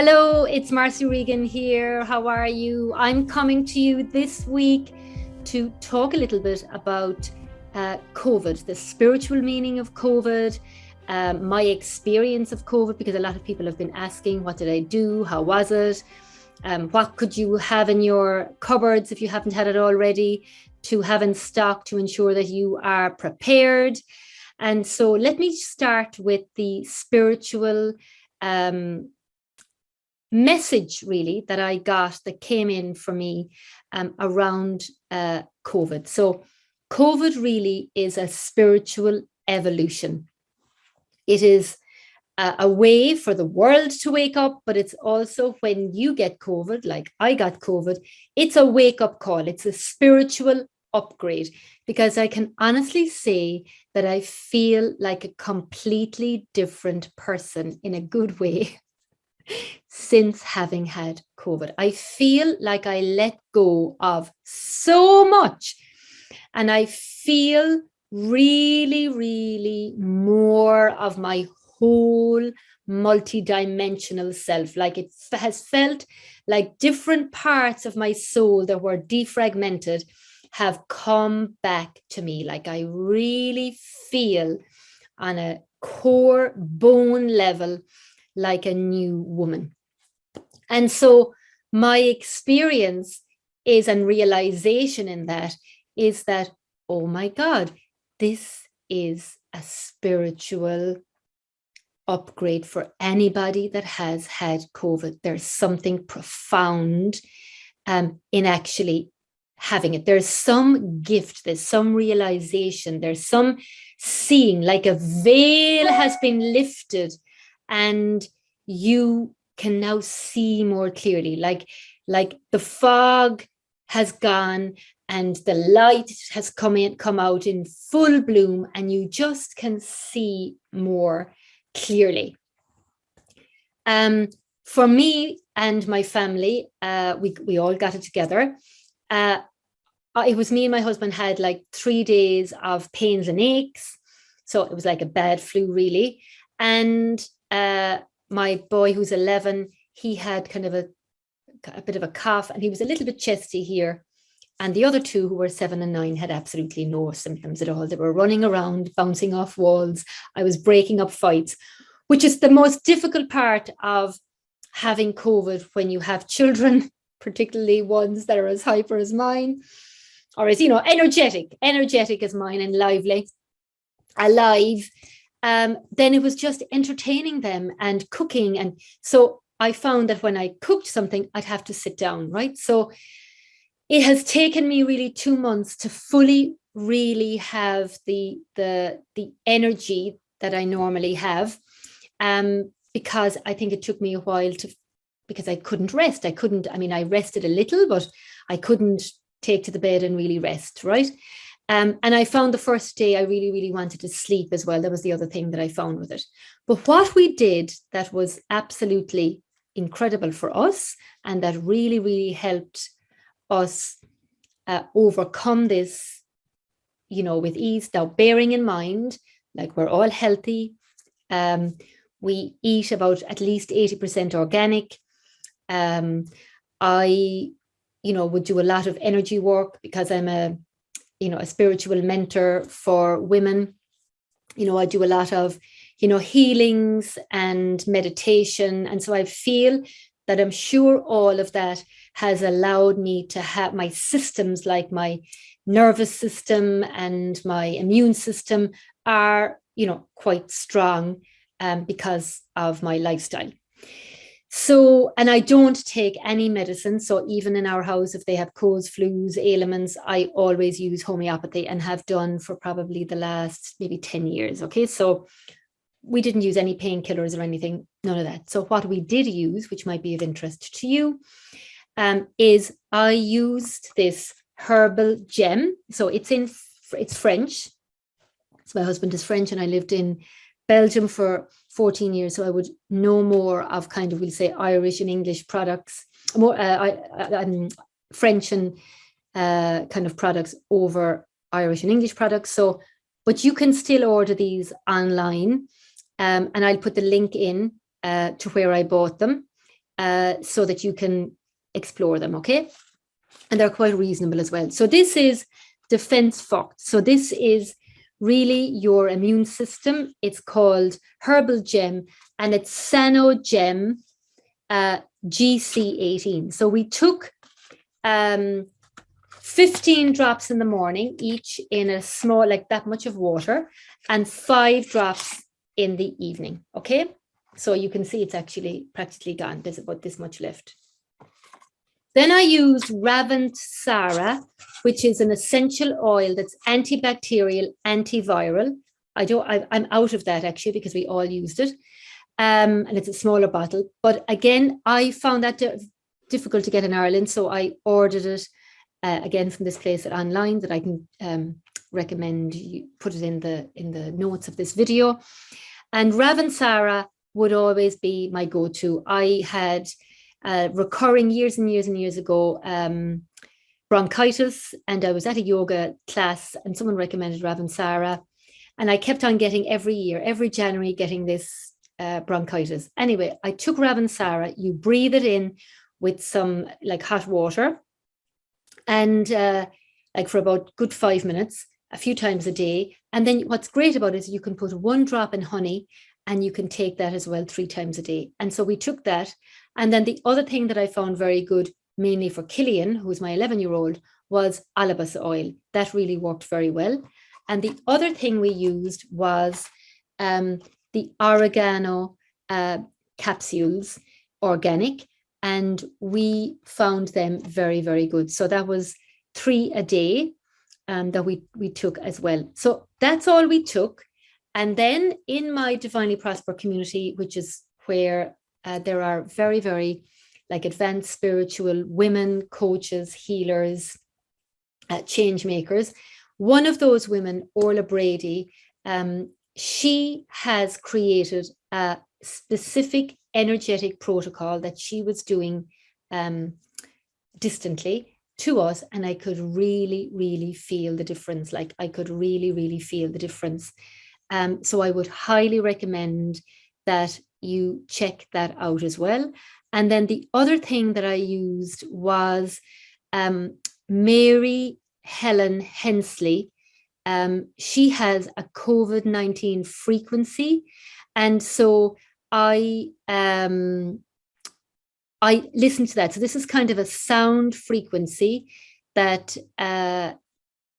Hello, it's Marcy Regan here. How are you? I'm coming to you this week to talk a little bit about COVID, the spiritual meaning of COVID, my experience of COVID, because a lot of people have been asking, what did I do? How was it? What could you have in your cupboards if you haven't had it already, to have in stock to ensure that you are prepared? And so let me start with the spiritual message really that I got, that came in for me around COVID. So COVID really is a spiritual evolution. It is a way for the world to wake up, but it's also, when you get COVID, like I got COVID, it's a wake-up call. It's a spiritual upgrade, because I can honestly say that I feel like a completely different person, in a good way, since having had COVID. I feel like I let go of so much, and I feel really, really more of my whole multidimensional self. Like it has felt like different parts of my soul that were defragmented have come back to me. Like I really feel on a core bone level like a new woman. And so my experience is, and realization in that, is that, oh my God, this is a spiritual upgrade for anybody that has had COVID. There's something profound in actually having it. There's some gift, there's some realization, there's some seeing, like a veil has been lifted and you can now see more clearly, like the fog has gone and the light has come out in full bloom, and you just can see more clearly. For me and my family, we all got it together. It was me and my husband had like 3 days of pains and aches, so it was like a bad flu really. And my boy, who's 11, he had kind of a bit of a cough, and he was a little bit chesty here. And the other two, who were 7 and 9, had absolutely no symptoms at all. They were running around, bouncing off walls. I was breaking up fights, which is the most difficult part of having COVID when you have children, particularly ones that are as hyper as mine, or as, energetic as mine, and lively, alive. Then it was just entertaining them and cooking. And so I found that when I cooked something, I'd have to sit down, right? So it has taken me really 2 months to fully really have the energy that I normally have, because I think it took me a while because I couldn't rest. I rested a little, but I couldn't take to the bed and really rest, right? And I found the first day I really, really wanted to sleep as well. That was the other thing that I found with it. But what we did that was absolutely incredible for us, and that really, really helped us overcome this, with ease. Now, bearing in mind, like, we're all healthy. We eat about at least 80% organic. I, would do a lot of energy work, because I'm a spiritual mentor for women. I do a lot of, healings and meditation. And so I feel that I'm sure all of that has allowed me to have my systems, like my nervous system and my immune system, are, quite strong because of my lifestyle. So, and I don't take any medicine. So even in our house, if they have colds, flus, ailments, I always use homeopathy, and have done for probably the last maybe 10 years. Okay. So we didn't use any painkillers or anything, none of that. So what we did use, which might be of interest to you, is I used this herbal gem. So it's French. So my husband is French, and I lived in Belgium for 14 years. So I would know more of kind of, we'll say, Irish and English products, more French and kind of products over Irish and English products. So, but you can still order these online. And I'll put the link in to where I bought them. so that you can explore them, okay? And they're quite reasonable as well. So this is Defense Foct. So this is really your immune system. It's called Herbal Gem, and it's Sanogem GC18. So we took 15 drops in the morning, each in a small, like that much of water, and 5 drops in the evening, okay? So you can see it's actually practically gone. There's about this much left. Then I used Ravensara, which is an essential oil that's antibacterial, antiviral. I'm out of that actually because we all used it. And it's a smaller bottle. But again, I found that difficult to get in Ireland. So I ordered it again from this place online that I can recommend. You put it in the notes of this video. And Ravensara would always be my go-to. I had recurring years and years ago bronchitis, and I was at a yoga class and someone recommended Ravensara, and I kept on getting every January getting this bronchitis. Anyway, I took Ravensara. You breathe it in with some like hot water, and like for about good 5 minutes, a few times a day. And then what's great about it is you can put 1 drop in honey, and you can take that as well 3 times a day. And so we took that. And then the other thing that I found very good, mainly for Killian, who's my 11-year-old, was alabas oil. That really worked very well. And the other thing we used was the Oregano capsules, organic, and we found them very, very good. So that was 3 a day that we took as well. So that's all we took. And then in my Divinely Prosper community, which is where there are very, very like advanced spiritual women, coaches, healers, change makers. One of those women, Orla Brady, she has created a specific energetic protocol that she was doing distantly to us. And I could really, really feel the difference. Like I could really, really feel the difference. So I would highly recommend that you check that out as well. And then the other thing that I used was Mary Helen Hensley. She has a COVID-19 frequency. And so I listened to that. So this is kind of a sound frequency that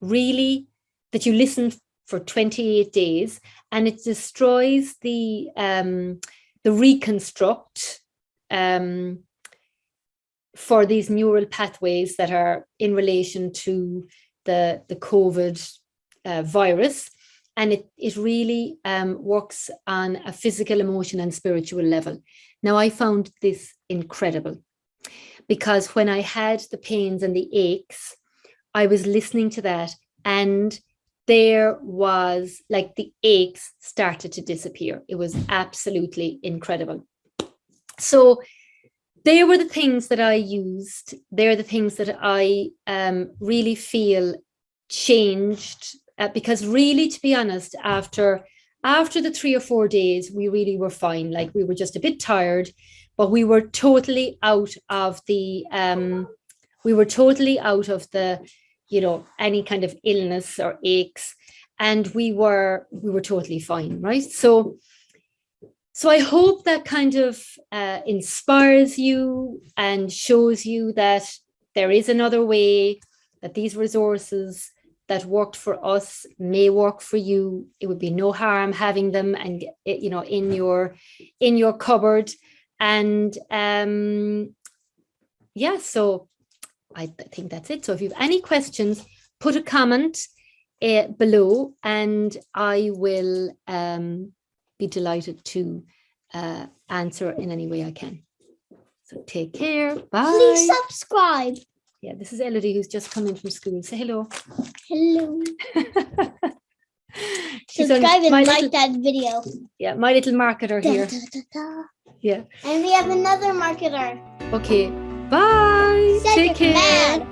really, that you listen for 28 days, and it destroys the reconstruct for these neural pathways that are in relation to the COVID virus. And it really works on a physical, emotion, and spiritual level. Now, I found this incredible because when I had the pains and the aches, I was listening to that, and there was like the aches started to disappear. It was absolutely incredible. So they were the things that I used. They're the things that I really feel changed because really, to be honest, after the 3 or 4 days, we really were fine. Like we were just a bit tired, but we were totally out of the, you know, any kind of illness or aches, and we were totally fine, right? So I hope that kind of inspires you and shows you that there is another way, that these resources that worked for us may work for you. It would be no harm having them, and you know, in your cupboard. And yeah, so I think that's it. So if you have any questions, put a comment below, and I will be delighted to answer in any way I can. So take care. Bye. Please subscribe. Yeah, this is Elodie, who's just come in from school. Say hello. Hello. Subscribe and like that video. Yeah, my little marketer here. Yeah. And we have another marketer. Okay. Bye. Take care.